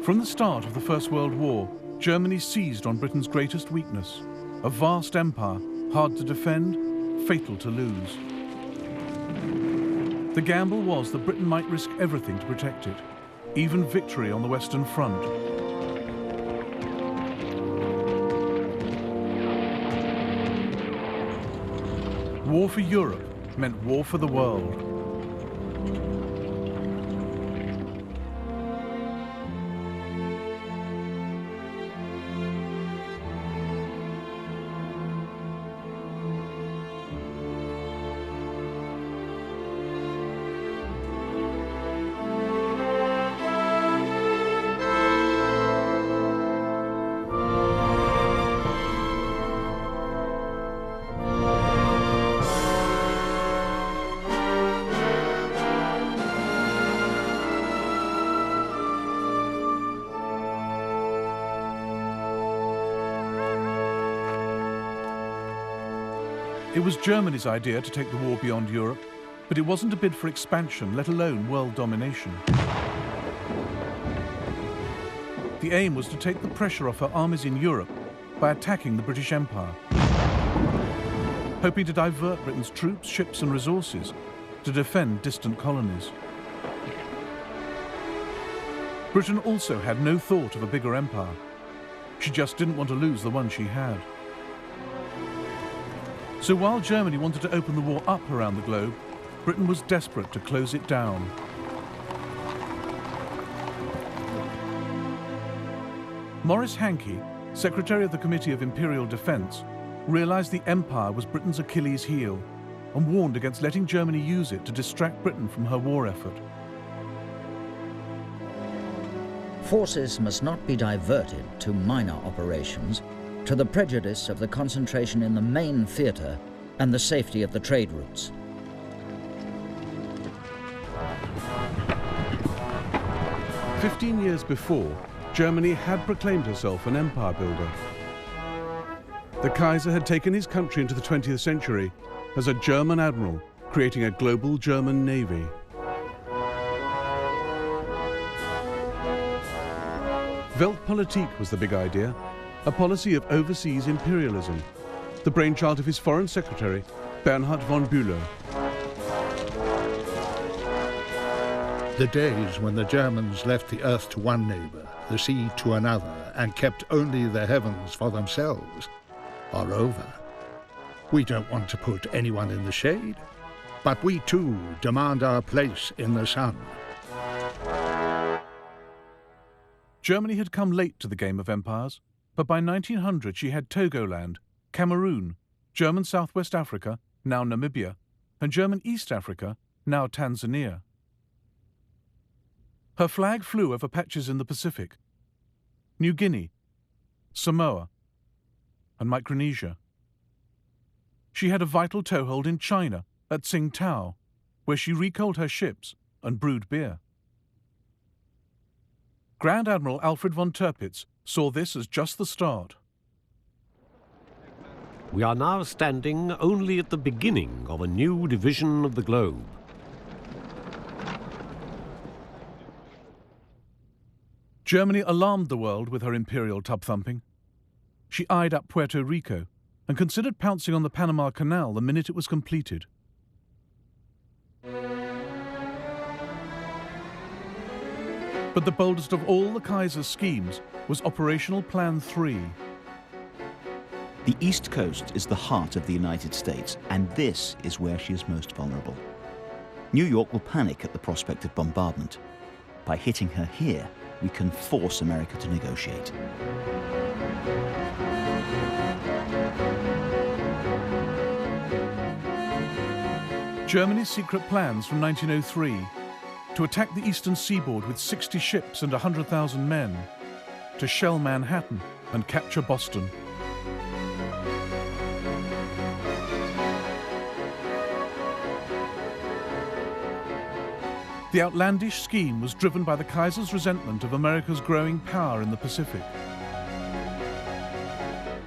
From the start of the First World War, Germany seized on Britain's greatest weakness, a vast empire, hard to defend, fatal to lose. The gamble was that Britain might risk everything to protect it, even victory on the Western Front. War for Europe meant war for the world. It was Germany's idea to take the war beyond Europe, but it wasn't a bid for expansion, let alone world domination. The aim was to take the pressure off her armies in Europe by attacking the British Empire, hoping to divert Britain's troops, ships and resources to defend distant colonies. Britain also had no thought of a bigger empire. She just didn't want to lose the one she had. So while Germany wanted to open the war up around the globe, Britain was desperate to close it down. Maurice Hankey, Secretary of the Committee of Imperial Defence, realised the empire was Britain's Achilles heel and warned against letting Germany use it to distract Britain from her war effort. Forces must not be diverted to minor operations, to the prejudice of the concentration in the main theatre and the safety of the trade routes. "15 years before, Germany had proclaimed herself an empire builder. The Kaiser had taken his country into the 20th century as a German admiral, creating a global German navy. Weltpolitik was the big idea, a policy of overseas imperialism, the brainchild of his foreign secretary, Bernhard von Bülow. The days when the Germans left the earth to one neighbour, the sea to another, and kept only the heavens for themselves are over. We don't want to put anyone in the shade, but we too demand our place in the sun. Germany had come late to the game of empires, but by 1900 she had Togoland, Cameroon, German Southwest Africa, now Namibia, and German East Africa, now Tanzania. Her flag flew over patches in the Pacific, New Guinea, Samoa, and Micronesia. She had a vital toehold in China, at Tsingtao, where she recoaled her ships and brewed beer. Grand Admiral Alfred von Tirpitz saw this as just the start. We are now standing only at the beginning of a new division of the globe. Germany alarmed the world with her imperial tub-thumping. She eyed up Puerto Rico and considered pouncing on the Panama Canal the minute it was completed. But the boldest of all the Kaiser's schemes was Operational Plan 3. The East Coast is the heart of the United States, and this is where she is most vulnerable. New York will panic at the prospect of bombardment. By hitting her here, we can force America to negotiate. Germany's secret plans from 1903 to attack the eastern seaboard with 60 ships and 100,000 men, to shell Manhattan and capture Boston. The outlandish scheme was driven by the Kaiser's resentment of America's growing power in the Pacific.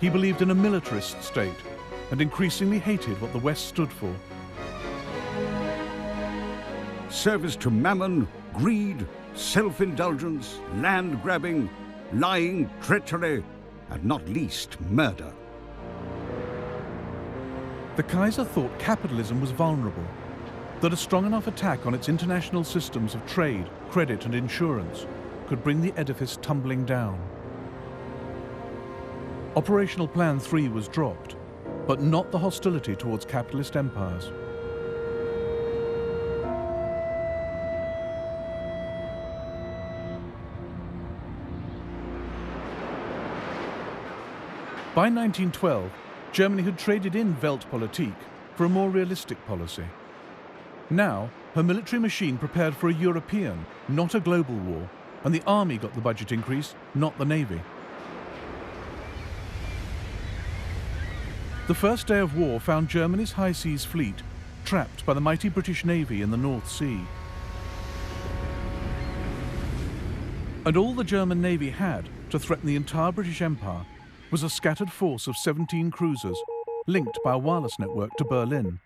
He believed in a militarist state and increasingly hated what the West stood for. Service to mammon, greed, self-indulgence, land-grabbing, lying, treachery, and not least murder. The Kaiser thought capitalism was vulnerable, that a strong enough attack on its international systems of trade, credit and insurance could bring the edifice tumbling down. Operational Plan 3 was dropped, but not the hostility towards capitalist empires. By 1912, Germany had traded in Weltpolitik for a more realistic policy. Now, her military machine prepared for a European, not a global war, and the army got the budget increase, not the navy. The first day of war found Germany's high seas fleet trapped by the mighty British Navy in the North Sea. And all the German Navy had to threaten the entire British Empire was a scattered force of 17 cruisers linked by a wireless network to Berlin.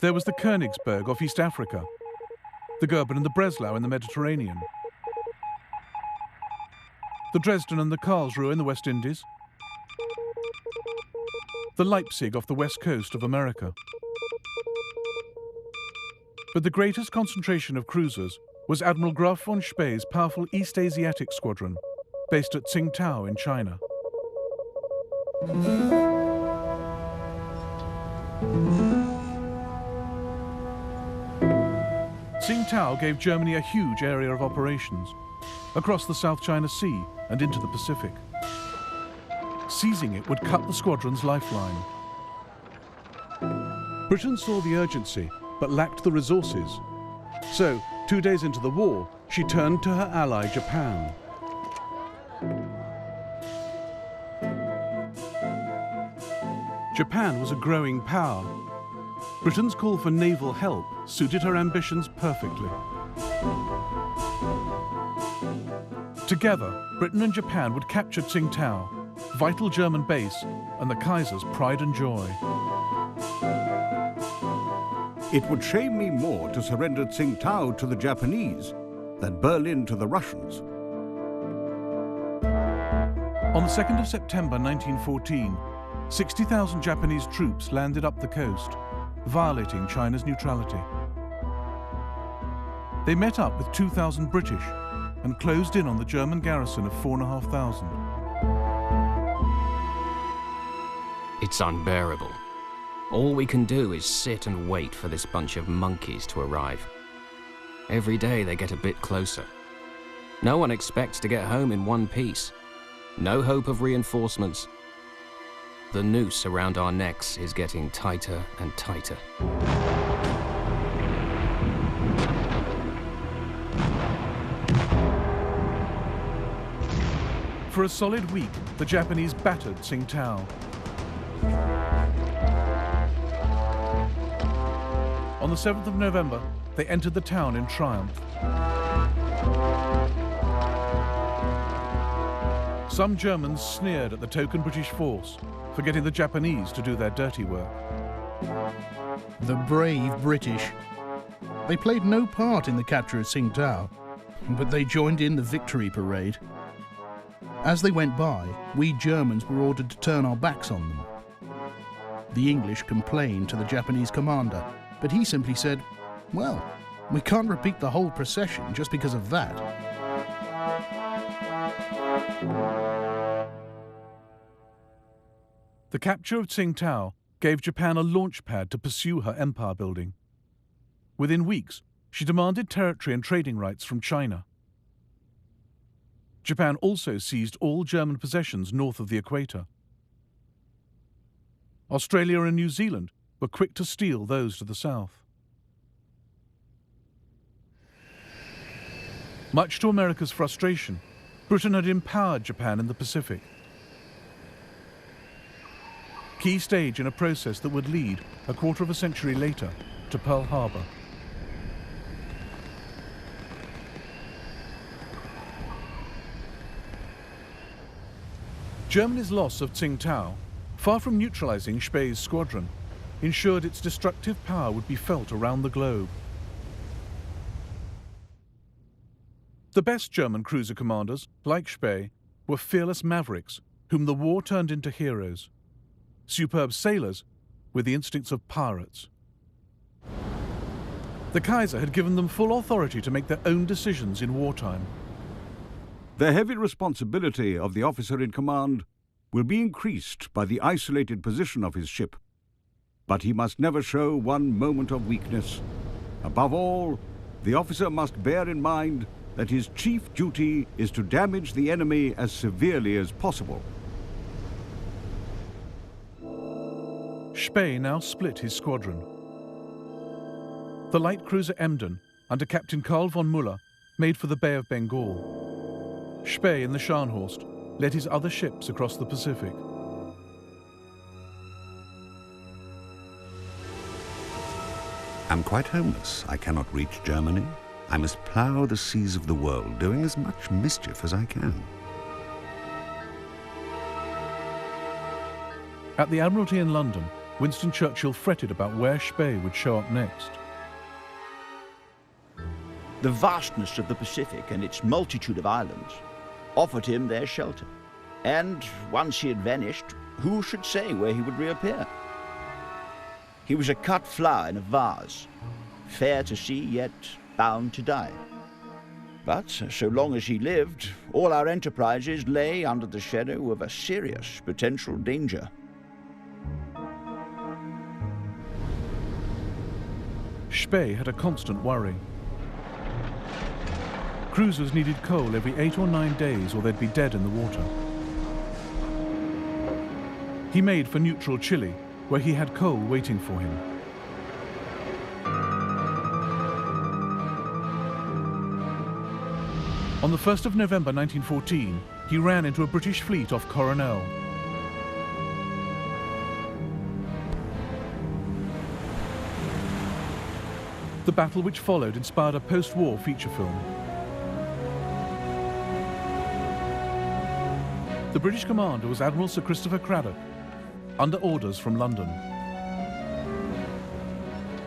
There was the Königsberg off East Africa, the Goeben and the Breslau in the Mediterranean, the Dresden and the Karlsruhe in the West Indies, the Leipzig off the west coast of America. But the greatest concentration of cruisers was Admiral Graf von Spee's powerful East Asiatic Squadron, based at Tsingtao in China. Tsingtao gave Germany a huge area of operations, across the South China Sea and into the Pacific. Seizing it would cut the squadron's lifeline. Britain saw the urgency, but lacked the resources. So, 2 days into the war, she turned to her ally Japan. Japan was a growing power. Britain's call for naval help suited her ambitions perfectly. Together, Britain and Japan would capture Tsingtao, vital German base, and the Kaiser's pride and joy. It would shame me more to surrender Tsingtao to the Japanese than Berlin to the Russians. On the 2nd of September 1914, 60,000 Japanese troops landed up the coast, violating China's neutrality. They met up with 2,000 British and closed in on the German garrison of 4,500. It's unbearable. All we can do is sit and wait for this bunch of monkeys to arrive. Every day they get a bit closer. No one expects to get home in one piece. No hope of reinforcements. The noose around our necks is getting tighter and tighter. For a solid week, the Japanese battered Tsingtao. On the 7th of November, they entered the town in triumph. Some Germans sneered at the token British force for getting the Japanese to do their dirty work. The brave British. They played no part in the capture of Tsingtao, but they joined in the victory parade. As they went by, we Germans were ordered to turn our backs on them. The English complained to the Japanese commander, but he simply said, "Well, we can't repeat the whole procession just because of that." The capture of Tsingtao gave Japan a launch pad to pursue her empire building. Within weeks, she demanded territory and trading rights from China. Japan also seized all German possessions north of the equator. Australia and New Zealand were quick to steal those to the south. Much to America's frustration, Britain had empowered Japan in the Pacific. Key stage in a process that would lead, a quarter of a century later, to Pearl Harbor. Germany's loss of Tsingtao, far from neutralizing Spee's squadron, ensured its destructive power would be felt around the globe. The best German cruiser commanders, like Spee, were fearless mavericks whom the war turned into heroes. Superb sailors with the instincts of pirates. The Kaiser had given them full authority to make their own decisions in wartime. The heavy responsibility of the officer in command will be increased by the isolated position of his ship. But he must never show one moment of weakness. Above all, the officer must bear in mind that his chief duty is to damage the enemy as severely as possible. Spee now split his squadron. The light cruiser Emden, under Captain Karl von Müller, made for the Bay of Bengal. Spee in the Scharnhorst led his other ships across the Pacific. I'm quite homeless. I cannot reach Germany. I must plough the seas of the world, doing as much mischief as I can. At the Admiralty in London, Winston Churchill fretted about where Spee would show up next. The vastness of the Pacific and its multitude of islands offered him their shelter. And once he had vanished, who should say where he would reappear? He was a cut flower in a vase, fair to see, yet bound to die. But so long as he lived, all our enterprises lay under the shadow of a serious potential danger. Spee had a constant worry. Cruisers needed coal every 8 or 9 days or they'd be dead in the water. He made for neutral Chile, where he had coal waiting for him. On the 1st of November 1914, he ran into a British fleet off Coronel. The battle which followed inspired a post-war feature film. The British commander was Admiral Sir Christopher Cradock, under orders from London.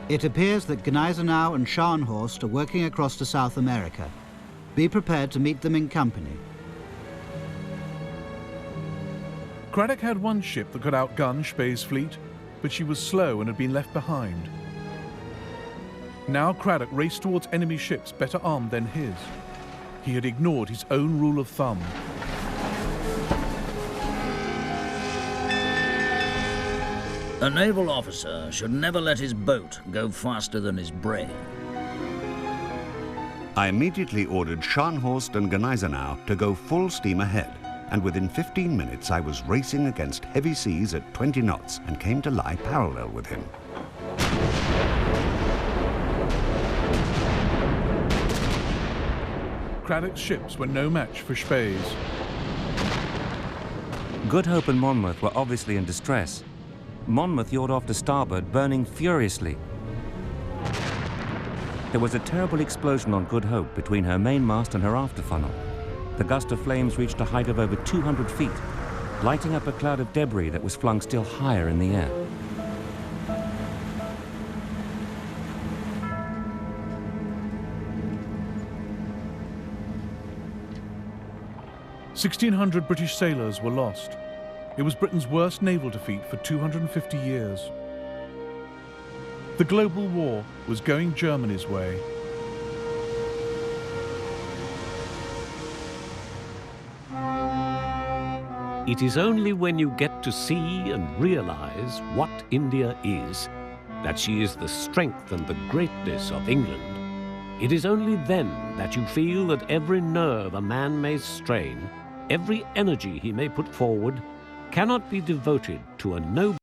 It appears that Gneisenau and Scharnhorst are working across to South America. Be prepared to meet them in company. Cradock had one ship that could outgun Spee's fleet, but she was slow and had been left behind. Now Cradock raced towards enemy ships better armed than his. He had ignored his own rule of thumb. A naval officer should never let his boat go faster than his brain. I immediately ordered Scharnhorst and Gneisenau to go full steam ahead, and within 15 minutes I was racing against heavy seas at 20 knots and came to lie parallel with him. Cradock's ships were no match for Spee's. Good Hope and Monmouth were obviously in distress. Monmouth yawed off to starboard, burning furiously. There was a terrible explosion on Good Hope between her mainmast and her after funnel. The gust of flames reached a height of over 200 feet, lighting up a cloud of debris that was flung still higher in the air. "1,600 British sailors were lost. It was Britain's worst naval defeat for 250 years. The global war was going Germany's way. It is only when you get to see and realize what India is, that she is the strength and the greatness of England. It is only then that you feel that every nerve a man may strain, every energy he may put forward, cannot be devoted to a noble